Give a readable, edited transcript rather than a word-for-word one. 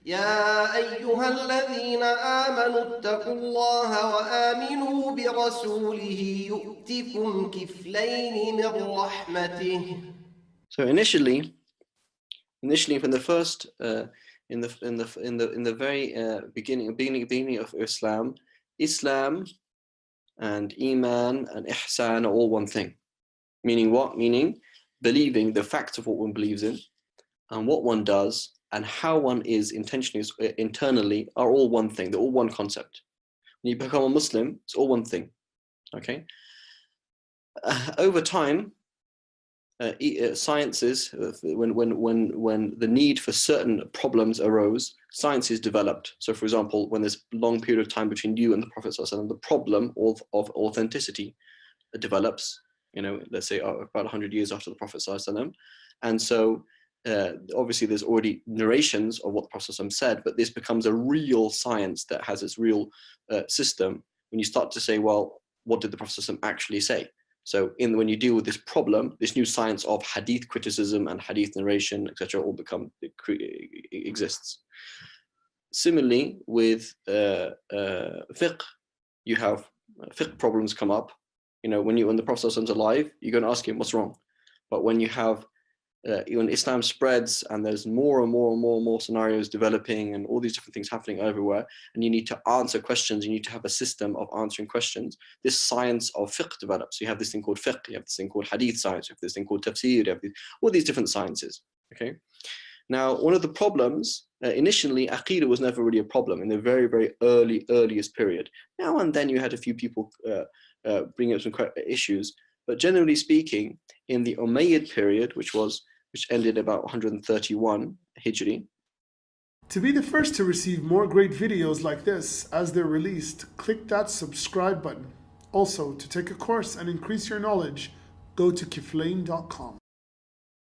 يا أيها الذين آمنوا اتقوا الله وآمنوا برسوله يؤتكم كفلين من رحمته. So initially from the first in the very beginning of Islam and Iman and Ihsan are all one thing. Meaning what? Meaning believing the facts of what one believes in and what one does and how one is internally are all one thing. They're all one concept. When you become a Muslim, it's all one thing. Okay. Over time, sciences, when the need for certain problems arose, sciences developed. So, for example, when there's a long period of time between you and the Prophet ﷺ, the problem of authenticity develops. Let's say about 100 years after the Prophet ﷺ, and so obviously there's already narrations of what the Prophet ﷺ said, but this becomes a real science that has its real system. When you start to say, well, what did the Prophet ﷺ actually say? So when you deal with this problem, this new science of hadith criticism and hadith narration, etc., all exists. Similarly, with fiqh, you have fiqh problems come up. When the Prophet ﷺ is alive, you're going to ask him what's wrong. But when you have when Islam spreads and there's more and more scenarios developing and all these different things happening everywhere, and you need to answer questions, you need to have a system of answering questions, this science of fiqh develops. So you have this thing called fiqh, you have this thing called hadith science, you have this thing called tafsir, you have all these different sciences. Okay. Now, one of the problems, initially, Aqeeda was never really a problem in the very, very earliest period. Now and then you had a few people bring up some issues, but generally speaking, in the Umayyad period, which ended about 131 Hijri. To be the first to receive more great videos like this as they're released, click that subscribe button. Also, to take a course and increase your knowledge, go to Kiflayn.com.